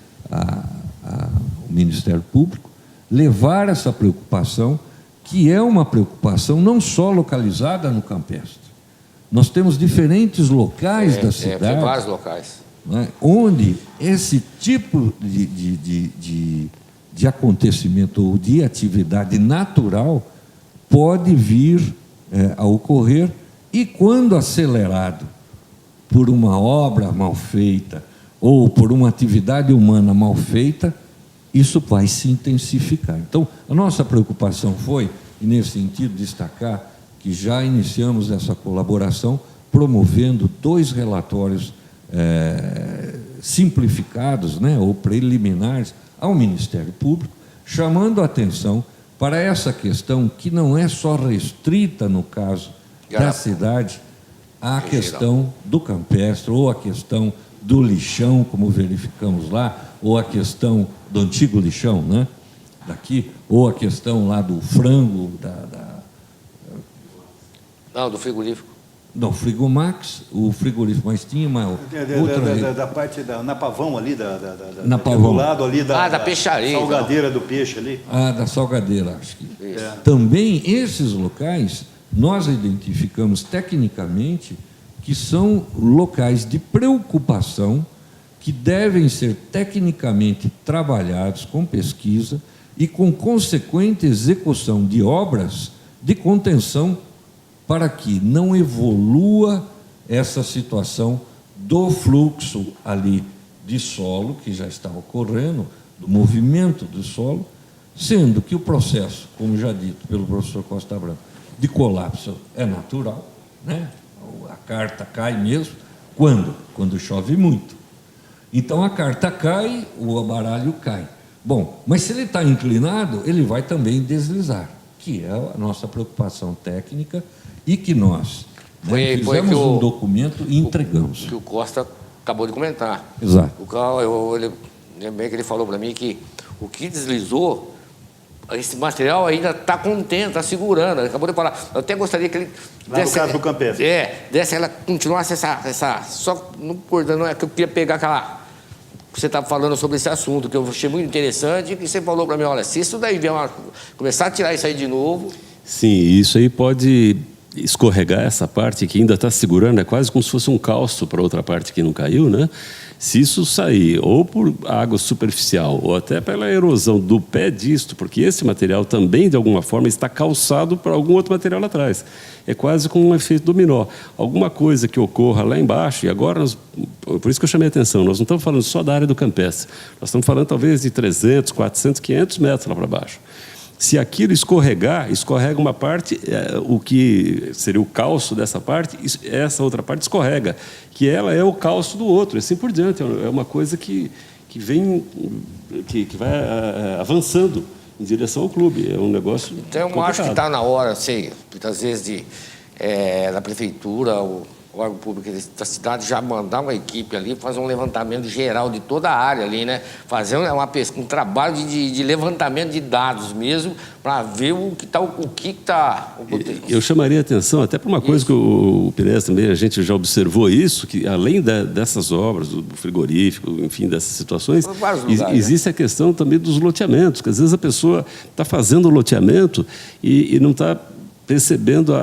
o Ministério Público levar essa preocupação, que é uma preocupação não só localizada no Campestre. Nós temos diferentes locais da cidade. Vários locais. Né, onde esse tipo de acontecimento ou de atividade natural pode vir a ocorrer e, quando acelerado por uma obra mal feita ou por uma atividade humana mal feita, isso vai se intensificar. Então, a nossa preocupação foi, e nesse sentido, destacar que já iniciamos essa colaboração promovendo 2 relatórios simplificados, né, ou preliminares ao Ministério Público, chamando a atenção para essa questão que não é só restrita, no caso da cidade, à questão do campestre, ou a questão do lixão, como verificamos lá, ou a questão do antigo lixão, né, daqui, ou a questão lá do frango, Não, do frigorífico. Não, Frigomax, o frigorífico, mas tinha uma outra... Da parte na Pavão ali, na Pavão. do lado ali da peixaria. Salgadeira do peixe ali. Da Salgadeira, acho que. Também esses locais, nós identificamos tecnicamente que são locais de preocupação que devem ser tecnicamente trabalhados com pesquisa e com consequente execução de obras de contenção para que não evolua essa situação do fluxo ali de solo, que já está ocorrendo, do movimento do solo, sendo que o processo, como já dito pelo professor Costa Branco, de colapso é natural, né? A carta cai mesmo, quando chove muito. Então a carta cai, o baralho cai. Bom, mas se ele está inclinado, ele vai também deslizar, que é a nossa preocupação técnica e que nós fizemos um documento e entregamos. Que o Costa acabou de comentar. Exato. Eu lembrei que ele falou para mim que o que deslizou, esse material ainda está contendo, está segurando. Ele acabou de falar. Eu até gostaria que ele... Lá no caso do Campestre. Desse ela continuasse essa... Só não é que eu queria pegar aquela... Você estava falando sobre esse assunto, que eu achei muito interessante, e você falou para mim, olha, se isso daí começar a tirar isso aí de novo... Sim, isso aí pode escorregar essa parte que ainda está segurando, é quase como se fosse um calço para outra parte que não caiu, né? Se isso sair ou por água superficial ou até pela erosão do pé disto, porque esse material também, de alguma forma, está calçado para algum outro material lá atrás. É quase como um efeito dominó. Alguma coisa que ocorra lá embaixo, e agora, por isso que eu chamei a atenção, nós não estamos falando só da área do campestre, nós estamos falando talvez de 300, 400, 500 metros lá para baixo. Se aquilo escorrega uma parte, o que seria o calço dessa parte, essa outra parte escorrega, que ela é o calço do outro, e assim por diante. É uma coisa que vai avançando em direção ao clube. É um negócio Então, eu complicado. acho que está na hora, assim, muitas vezes, da prefeitura, o órgão público da cidade já mandar uma equipe ali, fazer um levantamento geral de toda a área ali, né? Fazer um trabalho de levantamento de dados mesmo, para ver o que está. Eu chamaria a atenção até para uma coisa que o Pinés também, a gente já observou isso, que além dessas obras, do frigorífico, enfim, dessas situações, existe a questão também dos loteamentos, que às vezes a pessoa está fazendo o loteamento e não está percebendo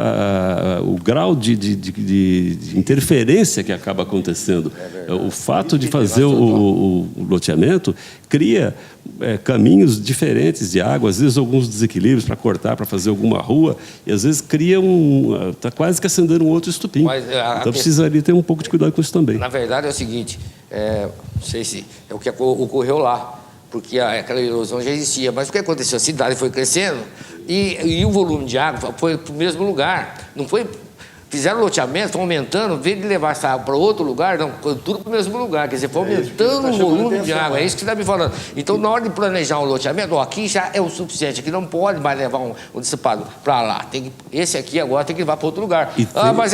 o grau de interferência que acaba acontecendo. O fato de fazer o loteamento cria caminhos diferentes de água, às vezes alguns desequilíbrios para cortar, para fazer alguma rua, e às vezes cria está quase que acendendo um outro estupim. Então precisaria ter um pouco de cuidado com isso também. Na verdade é o seguinte, não sei se é o que ocorreu lá, porque aquela erosão já existia, mas o que aconteceu? A cidade foi crescendo e o volume de água foi para o mesmo lugar. Não foi, fizeram loteamento, foi aumentando, em vez de levar essa água para outro lugar, não, foi tudo para o mesmo lugar. Quer dizer, foi aumentando o volume de água. É isso que você está me falando. Então, na hora de planejar um loteamento, aqui já é o suficiente, aqui não pode mais levar um dissipado para lá. Esse aqui agora tem que levar para outro lugar. Mas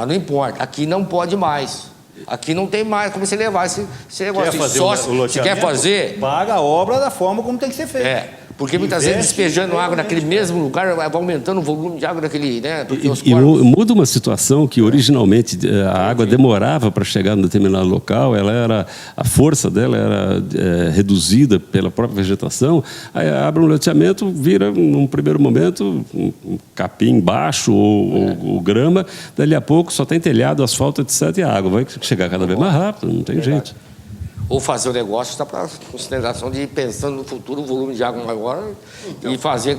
não importa, aqui não pode mais. Aqui não tem mais como você levar esse negócio. Se quer fazer, paga a obra da forma como tem que ser feita. Porque muitas vezes despejando água naquele mesmo lugar, vai aumentando o volume de água daquele, né? E muda uma situação que originalmente a água demorava para chegar no determinado local, a força dela era reduzida pela própria vegetação, aí abre um loteamento, vira num primeiro momento um capim baixo ou grama, dali a pouco só tem telhado, asfalto, etc. E a água vai chegar cada vez mais rápido, não tem jeito. Ou fazer o negócio está para consideração de ir pensando no futuro, o volume de água maior e fazer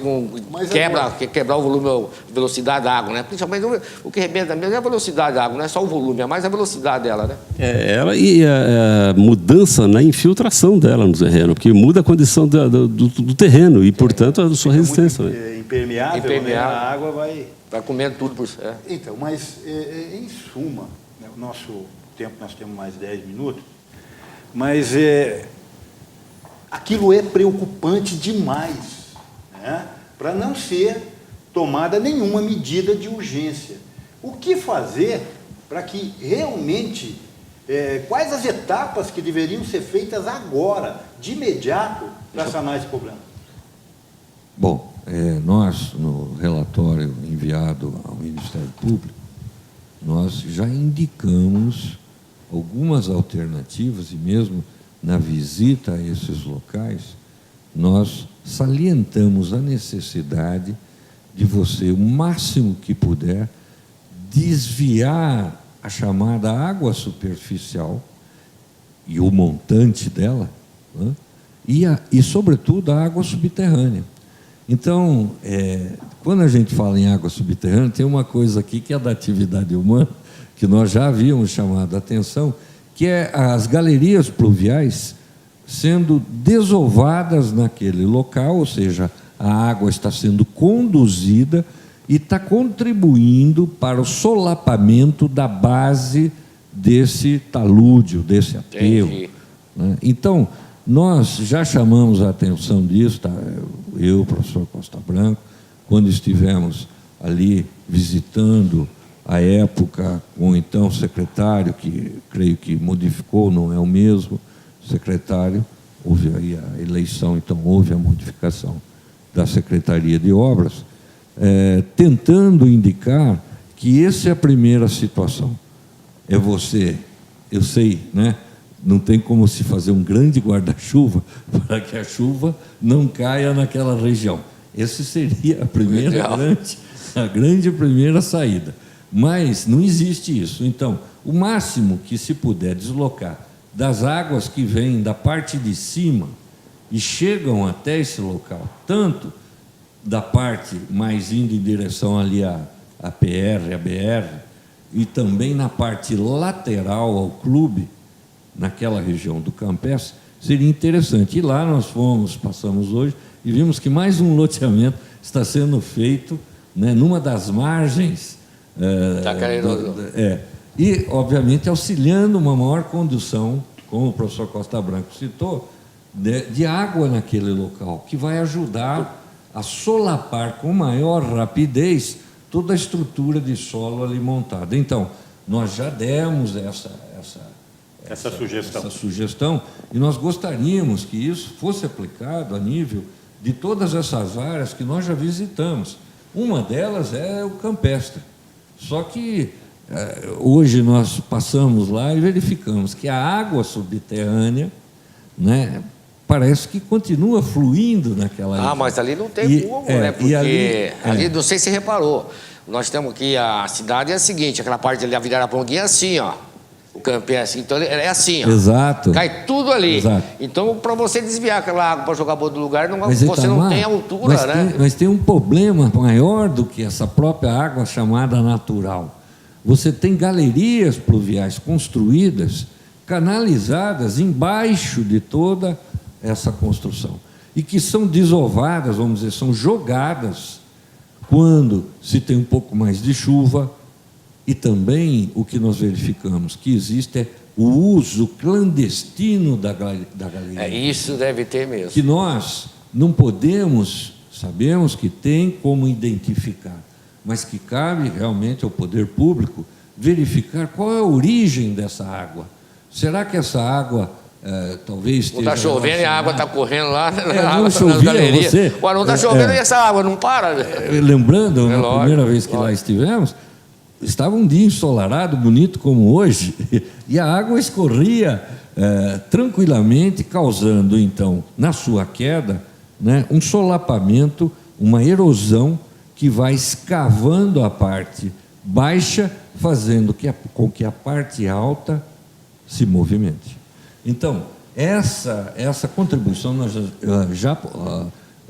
quebrar o volume, a velocidade da água, né? Principalmente o que arrebenta mesmo é a velocidade da água, não é só o volume, é mais a velocidade dela, né? Ela e a mudança na infiltração dela no terreno, porque muda a condição do terreno e, portanto, a sua resistência. Impermeável, né? A água vai comendo tudo por Então, mas em suma, né, o nosso tempo, nós temos mais 10 minutos, mas aquilo é preocupante demais, né, para não ser tomada nenhuma medida de urgência. O que fazer para que realmente, quais as etapas que deveriam ser feitas agora, de imediato, para sanar esse problema? Bom, nós, no relatório enviado ao Ministério Público, nós já indicamos algumas alternativas, e mesmo na visita a esses locais, nós salientamos a necessidade de você, o máximo que puder, desviar a chamada água superficial e o montante dela, né? e, sobretudo, a água subterrânea. Então, quando a gente fala em água subterrânea, tem uma coisa aqui que é da atividade humana, que nós já havíamos chamado a atenção, que é as galerias pluviais sendo desovadas naquele local, ou seja, a água está sendo conduzida e está contribuindo para o solapamento da base desse talúdio, desse aterro, né? Então, nós já chamamos a atenção disso, tá? Eu, o professor Costa Branco, quando estivemos ali visitando à época, com o então secretário, que creio que modificou, não é o mesmo secretário, houve aí a eleição, então houve a modificação da Secretaria de Obras, tentando indicar que essa é a primeira situação. Eu sei, né? Não tem como se fazer um grande guarda-chuva para que a chuva não caia naquela região. esse seria a grande primeira saída. Mas não existe isso. Então, o máximo que se puder deslocar das águas que vêm da parte de cima e chegam até esse local, tanto da parte mais indo em direção ali a PR, a BR, e também na parte lateral ao clube, naquela região do Campestre, seria interessante. E lá nós passamos hoje e vimos que mais um loteamento está sendo feito, né, numa das margens. E, obviamente, auxiliando uma maior condução, como o professor Costa Branco citou, de água naquele local, que vai ajudar a solapar com maior rapidez toda a estrutura de solo ali montada. Então, nós já demos essa sugestão e nós gostaríamos que isso fosse aplicado a nível de todas essas áreas que nós já visitamos. Uma delas é o Campestre. Só que hoje nós passamos lá e verificamos que a água subterrânea, né, parece que continua fluindo naquela região. Mas ali não tem como, né? Porque ali, não sei se reparou, nós temos aqui, a cidade é a seguinte, aquela parte ali, a Vila Araponguinha é assim, ó. O Campestre, então é assim, ó. Exato. Cai tudo ali. Exato. então, para você desviar aquela água para jogar para outro lugar, você não tem altura, né? Mas tem um problema maior do que essa própria água chamada natural. Você tem galerias pluviais construídas, canalizadas embaixo de toda essa construção, e que são desovadas, vamos dizer, são jogadas quando se tem um pouco mais de chuva. E também o que nós verificamos que existe é o uso clandestino da galeria. Isso deve ter mesmo. Que nós não podemos, sabemos que tem como identificar, mas que cabe realmente ao poder público verificar qual é a origem dessa água. Será que essa água talvez esteja... Não está chovendo e a água está correndo lá não chovia, você... Não está chovendo e essa água não para. Lembrando, na primeira vez que lá estivemos, estava um dia ensolarado, bonito como hoje, e a água escorria tranquilamente, causando, então, na sua queda, né, um solapamento, uma erosão que vai escavando a parte baixa, fazendo com que a parte alta se movimente. Então, essa contribuição nós já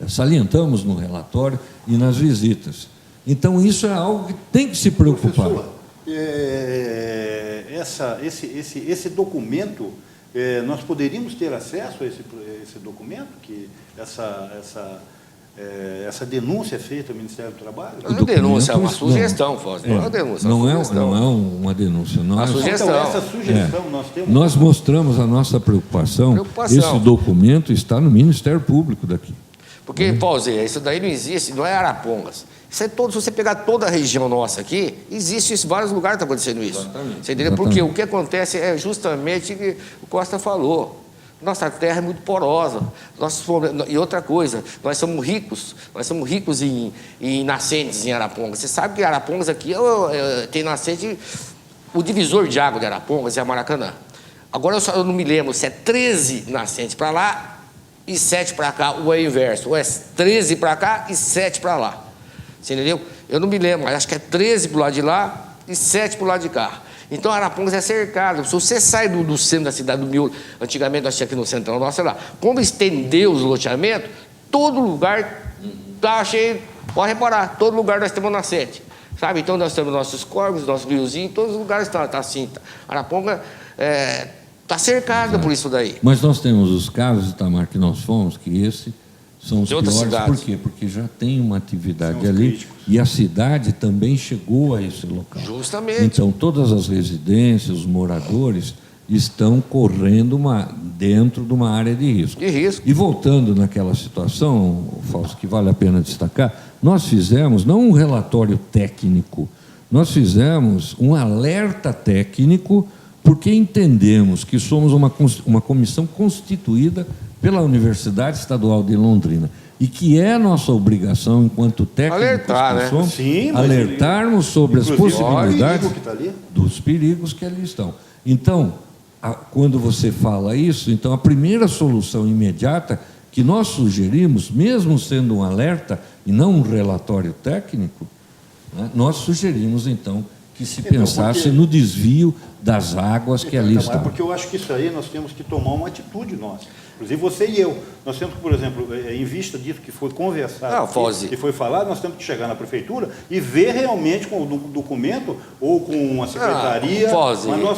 salientamos no relatório e nas visitas. Então, isso é algo que tem que se preocupar. Professor, esse documento, nós poderíamos ter acesso a esse documento, que essa denúncia é feita ao Ministério do Trabalho? Não é denúncia, é uma sugestão, Fausto. Não é uma denúncia. Não é uma denúncia. Uma sugestão. Então, essa sugestão nós temos... Nós mostramos a nossa preocupação. Esse documento está no Ministério Público daqui. Porque, Pauzê, isso daí não existe, não é Arapongas. Isso é todo, se você pegar toda a região nossa aqui, existe isso, em vários lugares está acontecendo isso. Exatamente. Você entendeu? Porque o que acontece é justamente o que o Costa falou. Nossa terra é muito porosa. E outra coisa, nós somos ricos em nascentes em Arapongas. Você sabe que Arapongas aqui tem nascente, o divisor de água de Arapongas é a Maracanã. Agora eu não me lembro se é 13 nascentes para lá e 7 para cá, ou é o inverso, ou é 13 para cá e 7 para lá. Você entendeu? Eu não me lembro, mas acho que é 13 para o lado de lá e 7 para o lado de cá. Então, Arapongas é cercado. Se você sai do centro da cidade do miolo, antigamente nós tínhamos aqui no centrão, nossa, sei lá, quando estendeu os loteamentos, todo lugar está cheio, pode reparar, todo lugar nós temos nascente. Sabe? Então, nós temos nossos córregos, nossos riozinhos, todos os lugares estão assim. Araponga está cercada por isso daí. Mas nós temos os casos, Itamar, que nós fomos, que são os piores. Por quê? Porque já tem uma atividade ali críticos. E a cidade também chegou a esse local. Justamente. Então, todas as residências, os moradores estão correndo dentro de uma área de risco. De risco. E voltando naquela situação, Fausto, que vale a pena destacar, nós fizemos não um relatório técnico, nós fizemos um alerta técnico, porque entendemos que somos uma comissão constituída pela Universidade Estadual de Londrina e que é nossa obrigação, enquanto técnicos, alertar, né? Somos, sim, alertarmos sobre as possibilidades dos perigos que ali estão. Então, quando você fala isso, então a primeira solução imediata que nós sugerimos, mesmo sendo um alerta e não um relatório técnico, né, nós sugerimos, então, que se pensasse no desvio das águas que ali estão. Porque eu acho que isso aí nós temos que tomar uma atitude nossa. Inclusive você e eu. Nós temos que, por exemplo, em vista disso que foi conversado, que foi falado, nós temos que chegar na prefeitura e ver realmente com o documento, ou com a secretaria,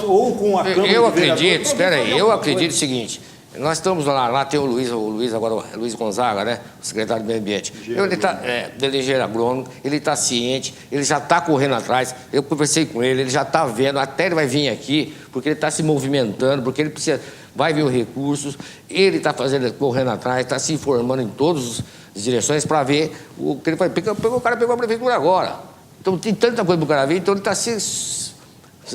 ou com a Câmara. Eu acredito, espera aí, eu acredito o seguinte. Nós estamos lá tem o Luiz agora, o Luiz Gonzaga, né? O secretário do Meio Ambiente. Ele é engenheiro agrônomo, ele está ciente, ele já está correndo atrás. Eu conversei com ele já está vendo, até ele vai vir aqui, porque ele está se movimentando, porque ele precisa, vai ver os recursos, ele está correndo atrás, está se informando em todas as direções para ver o que ele vai. O cara pegou a prefeitura agora. Então tem tanta coisa para o cara ver, então ele está se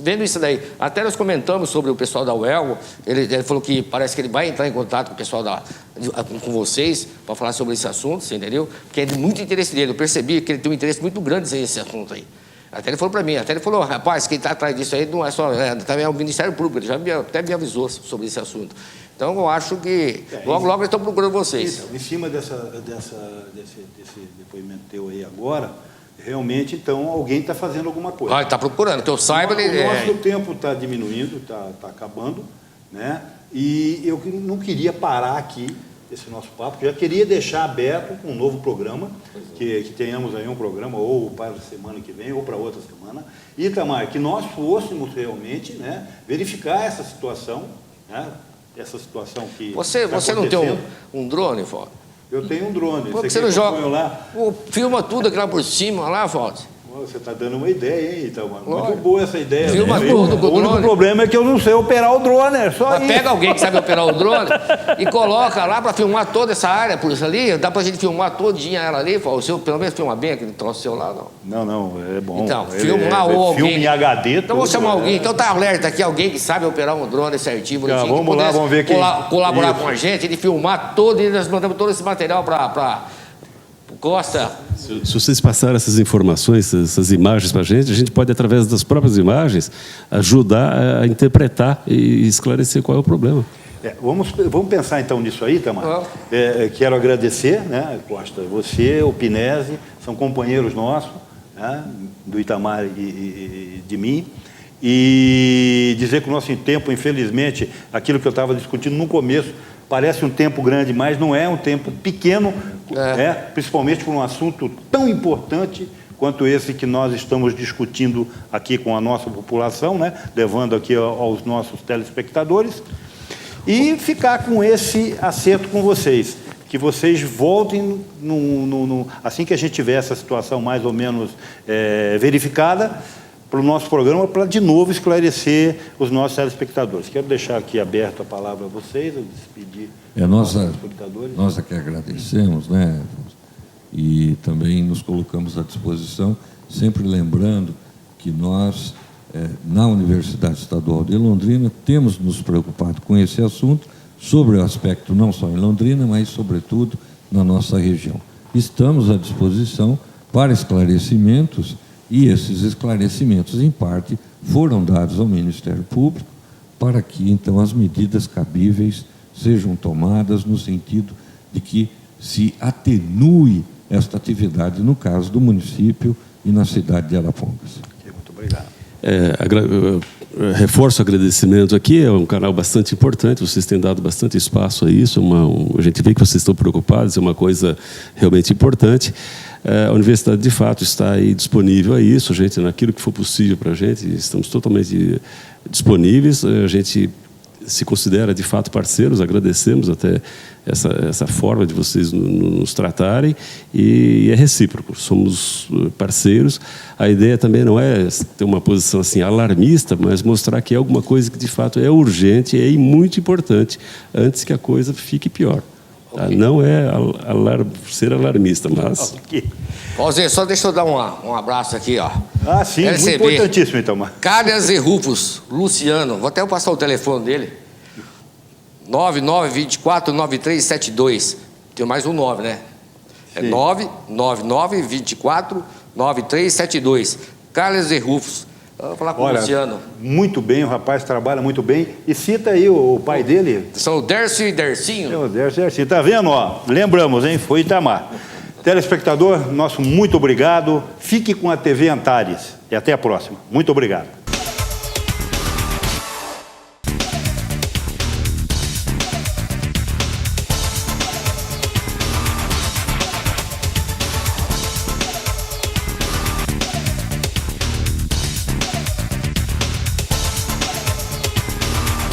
vendo isso daí. Até nós comentamos sobre o pessoal da UELGO, ele falou que parece que ele vai entrar em contato com o pessoal com vocês para falar sobre esse assunto, você entendeu? Porque é de muito interesse dele. Eu percebi que ele tem um interesse muito grande nesse assunto aí. Até ele falou para mim, rapaz, quem está atrás disso aí não é só, também é o Ministério Público, ele já até me avisou sobre esse assunto. Então eu acho que logo eles estão procurando vocês. Então, em cima desse depoimento teu aí agora, realmente, então, alguém está fazendo alguma coisa. Está procurando, que eu saiba... O nosso tempo está diminuindo, está acabando, né? E eu não queria parar aqui esse nosso papo, já queria deixar aberto um novo programa, que tenhamos aí um programa ou para a semana que vem, ou para outra semana. E, Itamar, que nós fôssemos realmente, né, verificar essa situação, né? Essa situação que Você não tem um drone, Fausto? Eu tenho um drone. Por que você não joga? Filma tudo aqui lá por cima, lá, Fausto. Você está dando uma ideia, hein, então, mano? Muito boa essa ideia. Filma tudo com o drone. O único problema é que eu não sei operar o drone, é só isso. Pega alguém que sabe operar o drone e coloca lá para filmar toda essa área, por isso ali. Dá para a gente filmar todinha ela ali, Fausto. Pelo menos filma bem aquele troço seu lá, não. Não, é bom. Então, filmar ou alguém. Filme em HD. Então vou chamar alguém. Então tá alerta aqui, alguém que sabe operar um drone certinho, bonitinho. Vamos lá, vamos ver quem. Colaborar com a gente, ele filmar todo, e nós mandamos todo esse material para Costa. Se vocês passarem essas informações, essas imagens para a gente pode, através das próprias imagens, ajudar a interpretar e esclarecer qual é o problema. Vamos pensar então nisso aí, Itamar. Quero agradecer, né, Costa, você, o Pinesi, são companheiros nossos, né, do Itamar e de mim, e dizer que o nosso tempo, infelizmente, aquilo que eu estava discutindo no começo, parece um tempo grande, mas não é um tempo pequeno, principalmente por um assunto tão importante quanto esse que nós estamos discutindo aqui com a nossa população, né, levando aqui aos nossos telespectadores, e ficar com esse acerto com vocês, que vocês voltem, assim que a gente tiver essa situação mais ou menos verificada, para o nosso programa, para de novo esclarecer os nossos telespectadores. Quero deixar aqui aberto a palavra a vocês, a despedir dos telespectadores. Nós aqui agradecemos, né? E também nos colocamos à disposição, sempre lembrando que nós, na Universidade Estadual de Londrina, temos nos preocupado com esse assunto, sobre o aspecto não só em Londrina, mas, sobretudo, na nossa região. Estamos à disposição para esclarecimentos, e esses esclarecimentos, em parte, foram dados ao Ministério Público para que, então, as medidas cabíveis sejam tomadas no sentido de que se atenue esta atividade, no caso do município e na cidade de Arapongas. Muito obrigado. Reforço o agradecimento aqui, é um canal bastante importante, vocês têm dado bastante espaço a isso, a gente vê que vocês estão preocupados, é uma coisa realmente importante. A universidade, de fato, está aí disponível a isso, naquilo que for possível para a gente, estamos totalmente disponíveis, a gente se considera, de fato, parceiros, agradecemos até essa forma de vocês nos tratarem, e é recíproco, somos parceiros. A ideia também não é ter uma posição assim alarmista, mas mostrar que é alguma coisa que, de fato, é urgente e muito importante, antes que a coisa fique pior. Tá? Okay. Não é ser alarmista, mas... Okay. Zé, só deixa eu dar um abraço aqui, ó. Sim, LCB, muito importantíssimo, então. Carlos e Rufus, Luciano, vou até passar o telefone dele. 9924-9372. Tem mais um 9, né? É 999-24-9372. Carlos e Rufus. Vou falar com o Olha, Luciano. muito bem, o rapaz trabalha muito bem. E cita aí o pai dele. São o Dércio e Dercinho. O Dércio, tá vendo? Ó, lembramos, hein? Foi Itamar. Telespectador, nosso muito obrigado. Fique com a TV Antares. E até a próxima. Muito obrigado.